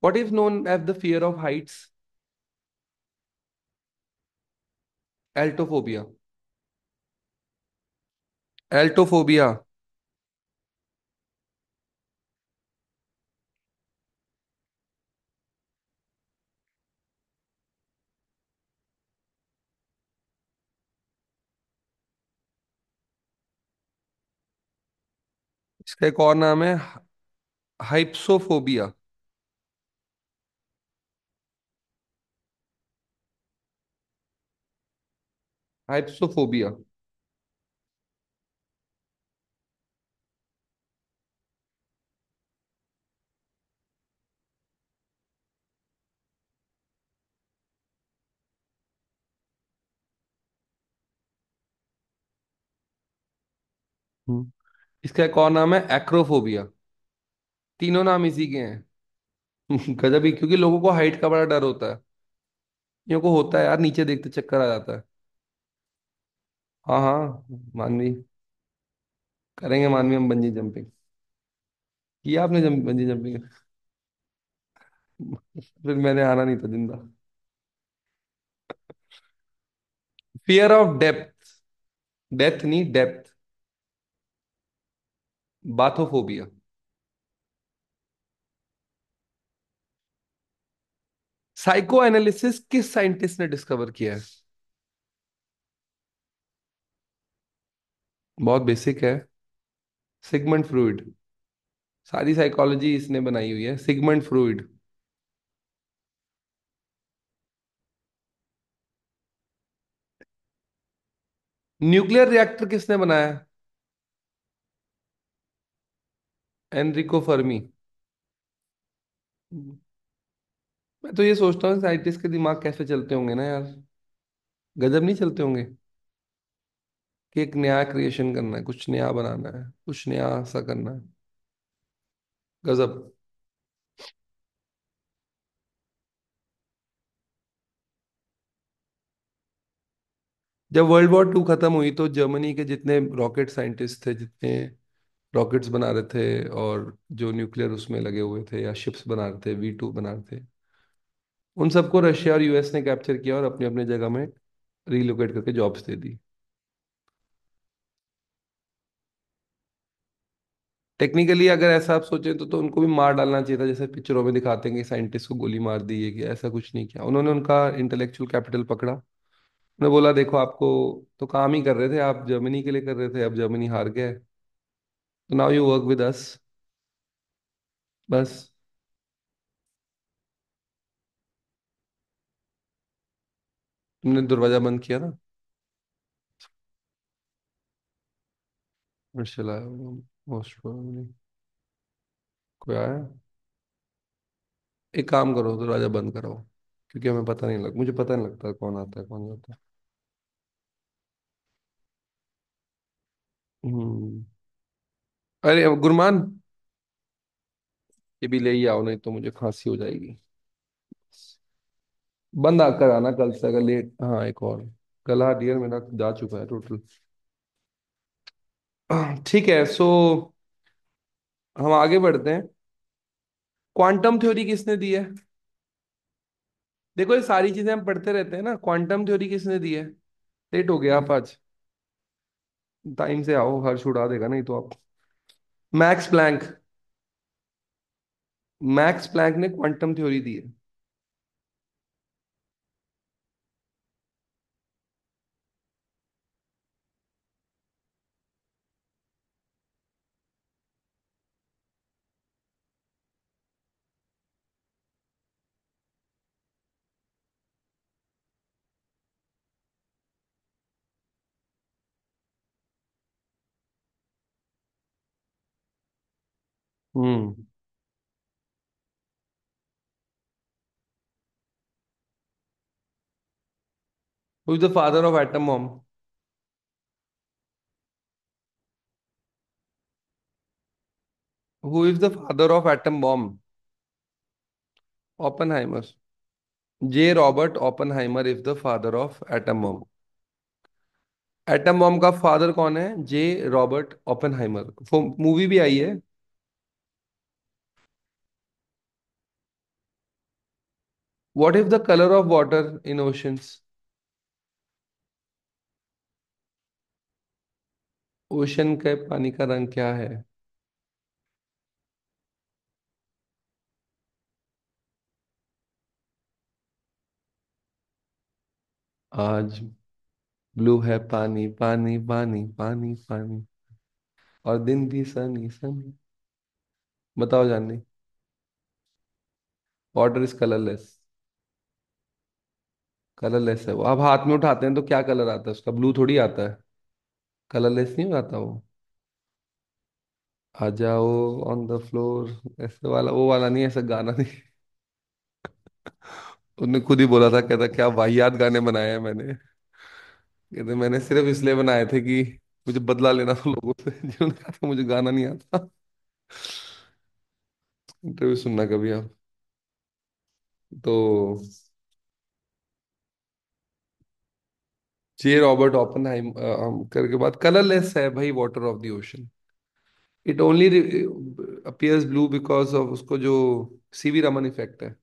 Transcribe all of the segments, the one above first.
What is known as the fear of heights? एल्टोफोबिया। एल्टोफोबिया। इसका एक और नाम है, हाइप्सोफोबिया। हाइप्सोफोबिया। हम्म। इसका एक और नाम है एक्रोफोबिया। तीनों नाम इसी के हैं। गजब ही, क्योंकि लोगों को हाइट का बड़ा डर होता है। ये को होता है यार, नीचे देखते चक्कर आ जाता है। हाँ हाँ, मानवी। करेंगे मानवी हम बंजी जंपिंग। किया आपने बंजी जंपिंग? फिर मैंने आना नहीं था जिंदा। Fear of depth. डेथ नहीं, डेप्थ। बाथोफोबिया। साइको एनालिसिस किस साइंटिस्ट ने डिस्कवर किया है? बहुत बेसिक है। सिगमंड फ्रूइड। सारी साइकोलॉजी इसने बनाई हुई है, सिगमंड फ्रूइड। न्यूक्लियर रिएक्टर किसने बनाया है? Enrico Fermi. मैं तो ये सोचता हूँ साइंटिस्ट के दिमाग कैसे चलते होंगे ना यार। गजब नहीं चलते होंगे कि एक नया क्रिएशन करना है, कुछ नया बनाना है, कुछ नया सा करना है। गजब। जब वर्ल्ड वॉर टू खत्म हुई तो जर्मनी के जितने रॉकेट साइंटिस्ट थे, जितने रॉकेट्स बना रहे थे और जो न्यूक्लियर उसमें लगे हुए थे या शिप्स बना रहे थे, V2 बना रहे थे, उन सबको रशिया और यूएस ने कैप्चर किया और अपने अपने जगह में रीलोकेट करके जॉब्स दे दी। टेक्निकली अगर ऐसा आप सोचें तो उनको भी मार डालना चाहिए था, जैसे पिक्चरों में दिखाते हैं कि साइंटिस्ट को गोली मार दी है, कि ऐसा कुछ नहीं किया उन्होंने। उनका इंटेलेक्चुअल कैपिटल पकड़ा, उन्होंने बोला देखो आपको तो काम ही कर रहे थे, आप जर्मनी के लिए कर रहे थे, अब जर्मनी हार गया है, तो now you work with us. बस। तुमने दरवाजा बंद किया ना? चला मोस्ट प्रोबेबली कोई आया। एक काम करो, दरवाजा बंद कराओ, क्योंकि हमें पता नहीं लग मुझे पता नहीं लगता कौन आता है कौन जाता है। अरे अब गुरमान, ये भी ले ही आओ, नहीं तो मुझे खांसी हो जाएगी। बंद आकर आना कल से अगर लेट। हाँ, एक और। गला डियर मेरा जा चुका है टोटल। ठीक है, सो हम आगे बढ़ते हैं। क्वांटम थ्योरी किसने दी है? देखो ये सारी चीजें हम पढ़ते रहते हैं ना, क्वांटम थ्योरी किसने दी है? लेट हो गया आप आज। टाइम से आओ, हर्ष उड़ा देगा नहीं तो आप। Max Planck. मैक्स प्लैंक ने क्वांटम थ्योरी दी है। Hmm. Who is the father of atom bomb? Who is the father of atom bomb? Oppenheimer. J Robert Oppenheimer is the father of atom bomb. Atom bomb का father कौन है? J Robert Oppenheimer. वो movie भी आई है। What is the colour of water in oceans? Ocean के पानी का रंग क्या है? आज ब्लू है पानी पानी पानी पानी पानी, और दिन भी सनी सनी। बताओ जाननी। Water is colourless. कलरलेस है वो। अब हाथ में उठाते हैं तो क्या कलर आता है उसका? ब्लू थोड़ी आता है। कलरलेस नहीं आता वो। आ जाओ ऑन द फ्लोर, ऐसे वाला, वो वाला नहीं, ऐसा गाना नहीं। उन्होंने खुद ही बोला था, कहता क्या वाहियात गाने बनाए हैं मैंने। कहते मैंने सिर्फ इसलिए बनाए थे कि मुझे बदला लेना था लोगों से जिन्होंने कहा था मुझे गाना नहीं आता। इंटरव्यू सुनना कभी आप। तो जे रॉबर्ट ओपनहाइम करके बात, कलरलेस है भाई water of the ocean. It only appears blue because of उसको जो सीवी रमन इफेक्ट है।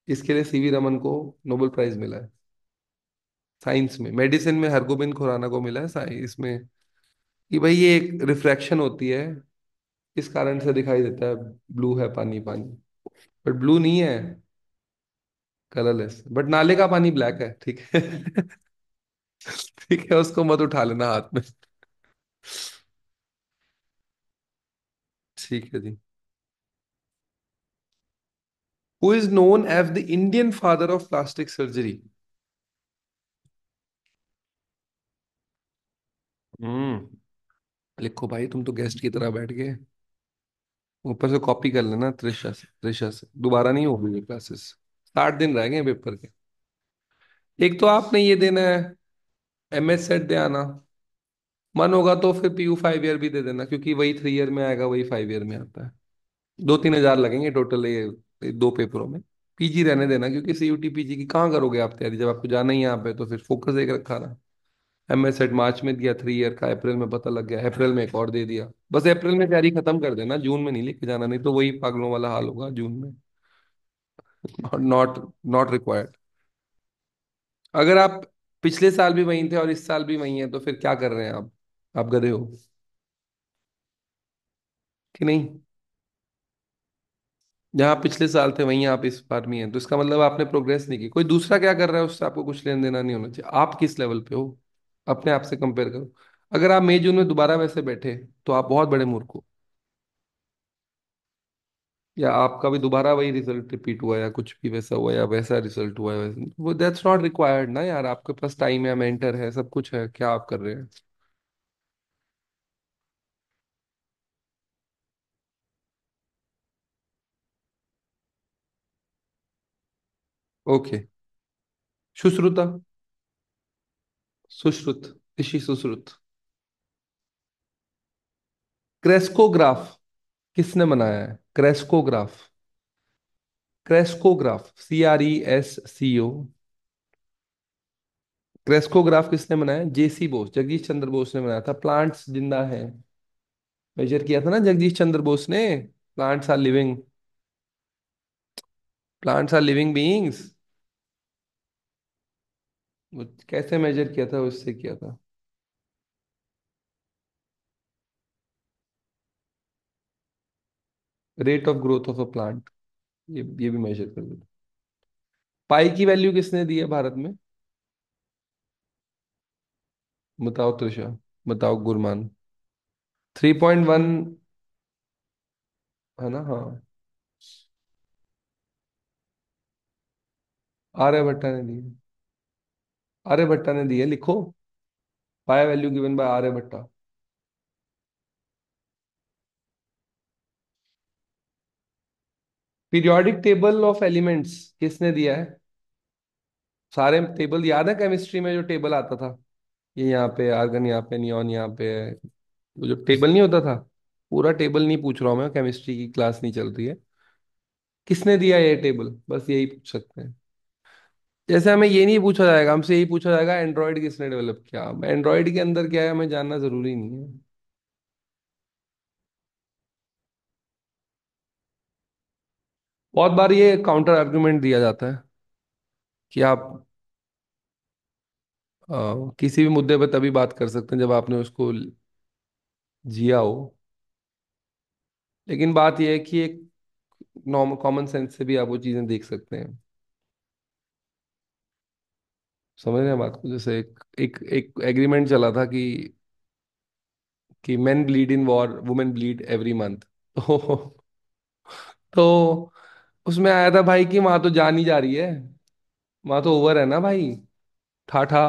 इसके लिए सीवी रमन को नोबेल प्राइज मिला है साइंस में। मेडिसिन में हरगोबिंद खुराना को मिला है साइंस में, कि भाई ये एक रिफ्रैक्शन होती है, इस कारण से दिखाई देता है ब्लू है पानी पानी, बट ब्लू नहीं है, कलरलेस। बट नाले का पानी ब्लैक है, ठीक है। ठीक है, उसको मत उठा लेना हाथ में। ठीक है जी। Who is known as the Indian father of plastic surgery? Hmm. लिखो भाई, तुम तो गेस्ट की तरह बैठ गए। ऊपर से कॉपी कर लेना त्रिशा से, त्रिशा से दोबारा नहीं होगी ये क्लासेस। 60 दिन रह गए पेपर के। एक तो आपने ये देना है, एमएस सेट दे आना। मन होगा तो फिर पीयू 5 ईयर भी दे देना, क्योंकि वही 3 ईयर में आएगा, वही 5 ईयर में आता है। 2-3 हजार लगेंगे टोटल ये दो पेपरों में। पीजी रहने देना, क्योंकि सीयूटी पीजी की कहाँ करोगे आप तैयारी, जब आपको जाना ही यहाँ पे, तो फिर फोकस एक रखा ना। एमएस सेट मार्च में दिया 3 ईयर का, अप्रैल में पता लग गया, अप्रैल में एक और दे दिया। बस अप्रैल में तैयारी खत्म कर देना, जून में नहीं लेके जाना, नहीं तो वही पागलों वाला हाल होगा जून में। Not not required. अगर आप पिछले साल भी वहीं थे और इस साल भी वहीं हैं, तो फिर क्या कर रहे हैं आप गधे हो कि नहीं? जहाँ पिछले साल थे वहीं आप इस बार भी हैं, तो इसका मतलब आपने प्रोग्रेस नहीं की। कोई दूसरा क्या कर रहा है उससे आपको कुछ लेना देना नहीं होना चाहिए। आप किस लेवल पे हो, अपने आप से कंपेयर करो। अगर आप मई जून में दोबारा वैसे बैठे, तो आप बहुत बड़े मूर्ख हो। या आपका भी दोबारा वही रिजल्ट रिपीट हुआ, या कुछ भी वैसा हुआ, या वैसा रिजल्ट हुआ है वैसे, वो दैट्स नॉट रिक्वायर्ड ना यार। आपके पास टाइम है, मेंटर है, सब कुछ है, क्या आप कर रहे हैं? ओके। सुश्रुता। सुश्रुत। ऋषि सुश्रुत। क्रेस्कोग्राफ किसने बनाया है? क्रेस्कोग्राफ। Crescograph, CRESCO। क्रेस्कोग्राफ किसने बनाया? जेसी बोस, जगदीश चंद्र बोस ने बनाया था। प्लांट्स जिंदा है, मेजर किया था ना जगदीश चंद्र बोस ने। Plants are living, plants are living beings. वो कैसे मेजर किया था? उससे किया था। Rate of growth of a plant, ये भी मेजर कर देता। पाई की वैल्यू किसने दी है भारत में? बताओ त्रिशा, बताओ गुरमान। 3.1 है ना? हाँ। आर्यभट्टा ने दी है। आर्यभट्टा ने दी है, लिखो। Pi value given by Aryabhatta. Periodic table of elements किसने दिया है? सारे टेबल याद है केमिस्ट्री में, जो टेबल आता था, ये यहाँ पे आर्गन, यहाँ पे नियॉन, यहाँ पे है। वो जो टेबल नहीं होता था, पूरा टेबल नहीं पूछ रहा हूँ मैं, केमिस्ट्री की क्लास नहीं चल रही है। किसने दिया ये टेबल, बस यही पूछ सकते हैं। जैसे हमें ये नहीं पूछा जाएगा, हमसे यही पूछा जाएगा एंड्रॉयड किसने डेवलप किया। एंड्रॉयड के अंदर क्या है हमें जानना जरूरी नहीं है। बहुत बार ये काउंटर आर्गुमेंट दिया जाता है कि आप किसी भी मुद्दे पर तभी बात कर सकते हैं जब आपने उसको जिया हो। लेकिन बात यह है कि एक नॉर्मल कॉमन सेंस से भी आप वो चीजें देख सकते हैं। समझ रहे हैं बात को? जैसे एक एग्रीमेंट चला था कि main bleed in war, women bleed every month. तो तो उसमें आया था भाई कि वहां तो जान ही जा रही है, वहां तो ओवर है ना भाई, ठाठा,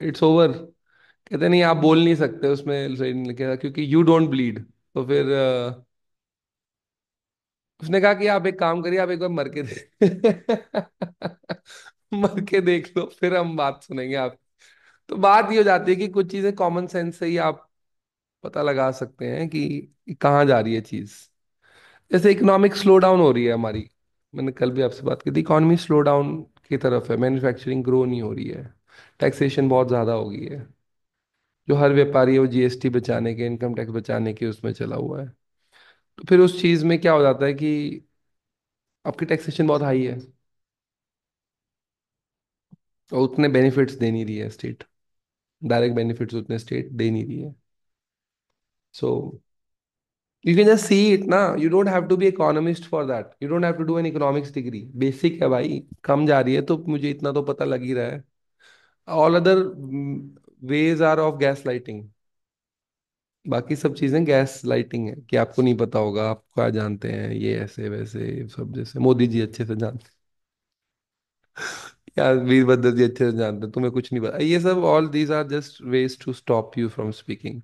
इट्स ओवर। कहते नहीं, आप बोल नहीं सकते उसमें सही नहीं लिखा था, क्योंकि यू डोंट ब्लीड। तो फिर उसने कहा कि आप एक काम करिए, आप एक बार मर के मर के देख लो, फिर हम बात सुनेंगे आप। तो बात ये हो जाती है कि कुछ चीजें कॉमन सेंस से ही आप पता लगा सकते हैं कि कहाँ जा रही है चीज। जैसे इकोनॉमिक स्लो डाउन हो रही है हमारी, मैंने कल भी आपसे बात की थी, इकोनॉमी स्लो डाउन की तरफ है, मैन्युफैक्चरिंग ग्रो नहीं हो रही है, टैक्सेशन बहुत ज्यादा हो गई है। जो हर व्यापारी है वो जीएसटी बचाने के, इनकम टैक्स बचाने के उसमें चला हुआ है। तो फिर उस चीज में क्या हो जाता है कि आपकी टैक्सेशन बहुत हाई है, और उतने बेनिफिट्स दे नहीं रही है स्टेट, डायरेक्ट बेनिफिट्स उतने स्टेट दे नहीं रही है। So you can just see it ना, you don't have to be economist for that, you don't have to do an economics degree, basic है भाई, कम जा रही है तो मुझे इतना तो पता लग ही रहा है। All other ways are of gas lighting, बाकी सब चीजें गैस लाइटिंग है कि आपको नहीं पता होगा, आप क्या जानते हैं, ये ऐसे वैसे सब, जैसे मोदी जी अच्छे से जानते हैं या वीरभद्र जी अच्छे से जानते हैं, तुम्हें कुछ नहीं पता, ये सब all these are just ways to stop you from speaking.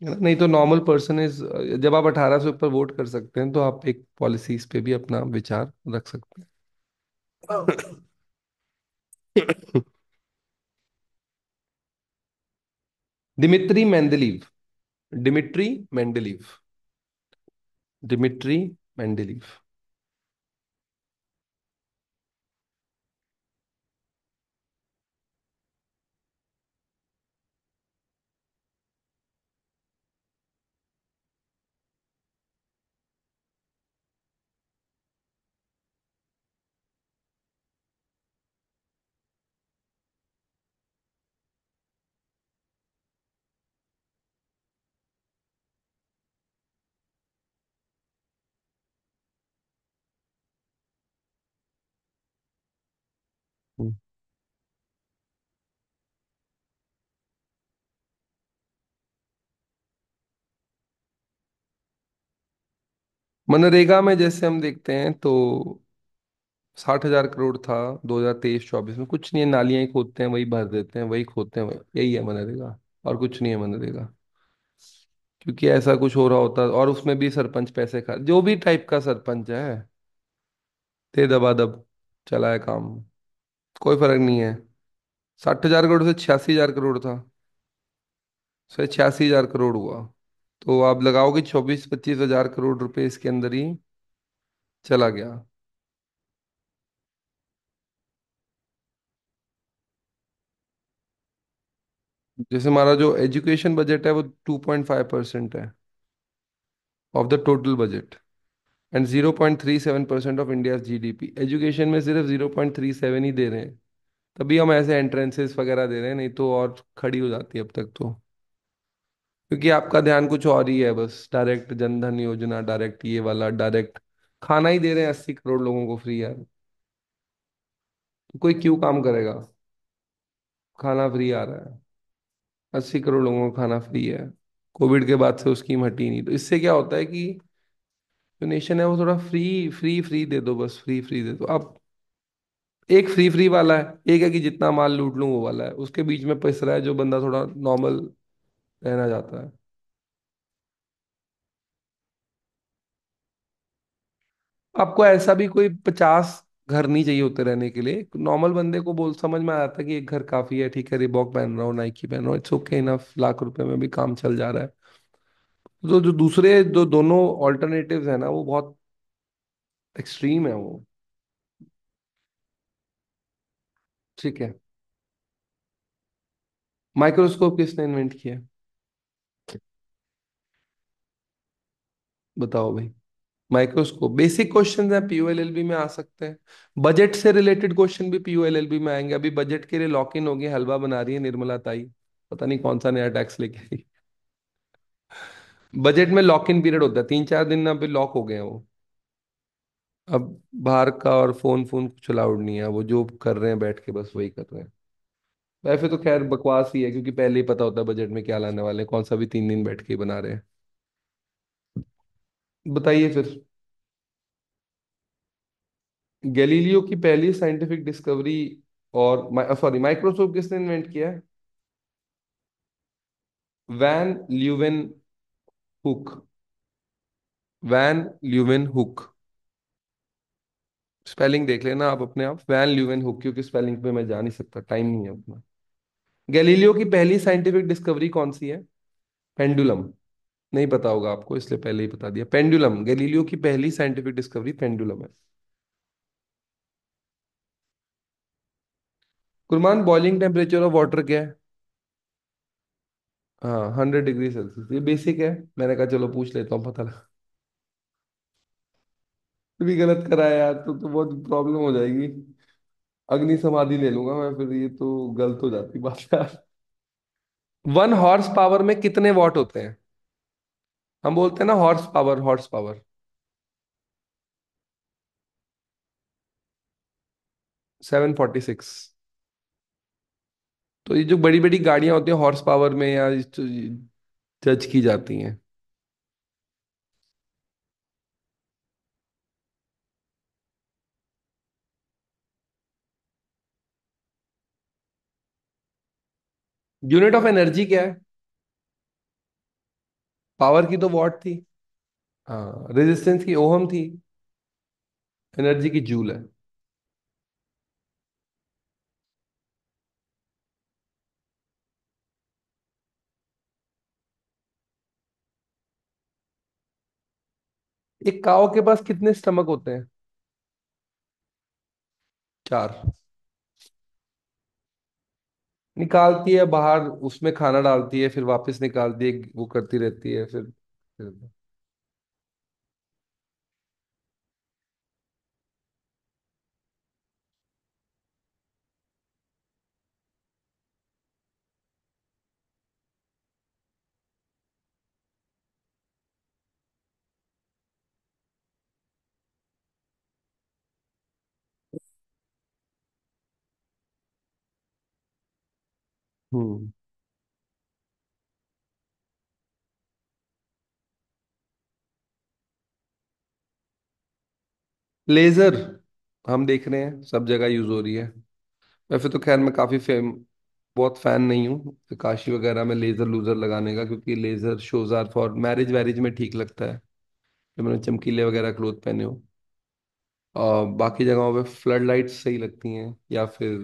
नहीं तो नॉर्मल पर्सन इज, जब आप 18 से ऊपर वोट कर सकते हैं तो आप एक पॉलिसीज पे भी अपना विचार रख सकते हैं। Dmitry Mendeleev, Dmitry Mendeleev, Dmitry Mendeleev. MNREGA में जैसे हम देखते हैं तो 60,000 करोड़ था 2023-24 में, कुछ नहीं है, नालियां ही खोदते हैं वही भर देते हैं, वही खोदते हैं यही है मनरेगा, और कुछ नहीं है मनरेगा। क्योंकि ऐसा कुछ हो रहा होता, और उसमें भी सरपंच पैसे खा, जो भी टाइप का सरपंच है, दे दबा दब चला है काम, कोई फर्क नहीं है। 60,000 करोड़ से 86,000 करोड़ था, से 86,000 करोड़ हुआ। तो आप लगाओ कि 24-25 हजार करोड़ रुपए इसके अंदर ही चला गया। जैसे हमारा जो एजुकेशन बजट है वो 2.5% है of the total budget, and 0.37% of India GDP, education में सिर्फ 0.37 ही दे रहे हैं। तभी हम ऐसे एंट्रेंसेस वगैरह दे रहे हैं, नहीं तो और खड़ी हो जाती है अब तक तो। क्योंकि आपका ध्यान कुछ और ही है, बस डायरेक्ट जनधन योजना, डायरेक्ट ये वाला, डायरेक्ट खाना ही दे रहे हैं 80 करोड़ लोगों को फ्री यार। तो कोई क्यों काम करेगा? खाना फ्री आ रहा है, 80 करोड़ लोगों को खाना फ्री है, कोविड के बाद से वो स्कीम हटी नहीं। तो इससे क्या होता है कि जो नेशन है वो थोड़ा फ्री फ्री फ्री दे दो, बस फ्री फ्री दे दो। अब एक फ्री फ्री वाला है, एक है कि जितना माल लूट लूं वो वाला है, उसके बीच में पिस रहा है जो बंदा थोड़ा नॉर्मल रहना चाहता है। आपको ऐसा भी कोई 50 घर नहीं चाहिए होते रहने के लिए, नॉर्मल बंदे को बोल समझ में आता है कि एक घर काफी है, ठीक है, रिबॉक पहन रहा हूँ, नाइकी पहन रहा हूँ, इट्स ओके इनफ, लाख रुपए में भी काम चल जा रहा है। तो जो दूसरे जो दोनों ऑल्टरनेटिव्स है ना वो बहुत एक्सट्रीम है वो। ठीक है, माइक्रोस्कोप किसने इन्वेंट किया? बताओ भाई। माइक्रोस्कोप बेसिक क्वेश्चन है, पीयूएलएलबी में आ सकते हैं। बजट से रिलेटेड क्वेश्चन भी पीयूएलएलबी में आएंगे। अभी बजट के लिए लॉक इन हो गई, हलवा बना रही है निर्मला ताई, पता नहीं कौन सा नया टैक्स लेके आई। बजट में लॉक इन पीरियड होता है, 3 4 दिन अभी लॉक हो गए हैं वो। अब बाहर का और फोन फोन कुछ अलाउड नहीं है, वो जो कर रहे हैं बैठ के बस वही कर रहे हैं। वैसे तो खैर बकवास ही है, क्योंकि पहले ही पता होता है बजट में क्या लाने वाले हैं, कौन सा भी 3 दिन बैठ के ही बना रहे हैं। बताइए फिर। गैलीलियो की पहली साइंटिफिक डिस्कवरी और सॉरी माइक्रोस्कोप किसने इन्वेंट किया है? Van Leeuwenhoek. Van Leeuwenhoek. Spelling देख लेना आप अपने आप, वैन ल्यूवेन हुक, क्योंकि स्पेलिंग पे मैं जा नहीं सकता, टाइम नहीं है उतना। गैलीलियो की पहली साइंटिफिक डिस्कवरी कौन सी है? पेंडुलम। नहीं पता होगा आपको, इसलिए पहले ही बता दिया, पेंडुलम। गैलीलियो की पहली साइंटिफिक डिस्कवरी पेंडुलम है। कुरमान, बॉइलिंग टेम्परेचर ऑफ वाटर क्या है? हाँ, 100 डिग्री सेल्सियस, ये बेसिक है। मैंने कहा चलो पूछ लेता हूँ, पता लगा। भी गलत कराया यार तो बहुत प्रॉब्लम हो जाएगी। अग्नि समाधि ले लूंगा मैं फिर, ये तो गलत हो जाती बात यार। 1 हॉर्स पावर में कितने वॉट होते हैं? हम बोलते हैं ना हॉर्स पावर, हॉर्स पावर। 746। तो ये जो बड़ी बड़ी गाड़ियां होती हैं हॉर्स पावर में या जज की जाती हैं। यूनिट ऑफ एनर्जी क्या है? पावर की तो वॉट थी। हाँ, रेजिस्टेंस की ओहम थी। एनर्जी की जूल है। एक काओ के पास कितने स्टमक होते हैं? 4। निकालती है बाहर, उसमें खाना डालती है, फिर वापस निकालती है, वो करती रहती है फिर। हम्म। लेजर हम देख रहे हैं सब जगह यूज हो रही है। वैसे तो खैर मैं काफी बहुत फैन नहीं हूँ काशी वगैरह में लेजर लूजर लगाने का, क्योंकि laser shows are for marriage वैरिज में ठीक लगता है, जब मैंने चमकीले वगैरह क्लोथ पहने हो। और बाकी जगहों पे फ्लड लाइट्स सही लगती हैं, या फिर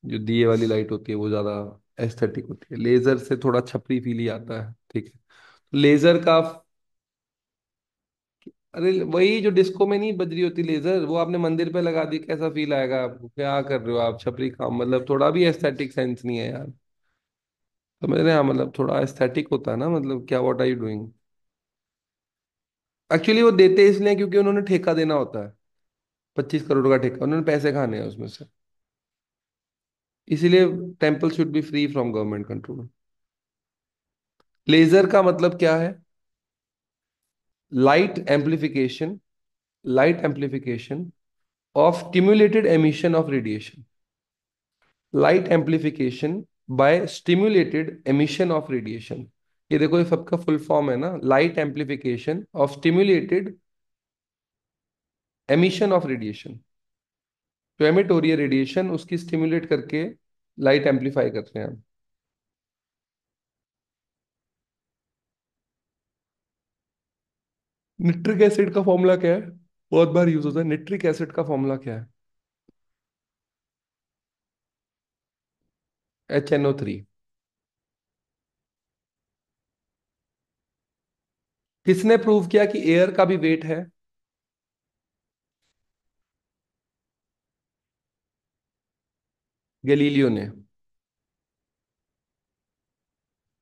जो दिए वाली लाइट होती है वो ज्यादा एस्थेटिक होती है। लेजर से थोड़ा छपरी फील ही आता है, ठीक है। लेजर का, अरे वही जो डिस्को में नहीं बज रही होती लेजर, वो आपने मंदिर पे लगा दी, कैसा फील आएगा आपको? क्या कर रहे हो आप, छपरी काम, मतलब थोड़ा भी एस्थेटिक सेंस नहीं है यार। समझ रहे हैं आप? मतलब थोड़ा एस्थेटिक होता है ना, मतलब क्या, what are you doing? Actually वो देते इसलिए हैं क्योंकि उन्होंने ठेका देना होता है, 25 करोड़ का ठेका, उन्होंने पैसे खाने हैं उसमें से। इसीलिए temple should be free from government control. Laser का मतलब क्या है? Light amplification, light amplification of stimulated emission of radiation. Light amplification by stimulated emission of radiation. ये देखो, ये सबका फुल फॉर्म है ना, light amplification of stimulated emission of radiation. जो एमिट हो रही है रेडिएशन, उसकी स्टिम्युलेट करके लाइट एम्पलीफाई करते हैं हम। निट्रिक एसिड का फॉर्मूला क्या है? बहुत बार यूज होता है, निट्रिक एसिड का फॉर्मूला क्या है? HNO3। किसने प्रूव किया कि एयर का भी वेट है? गैलीलियो ने।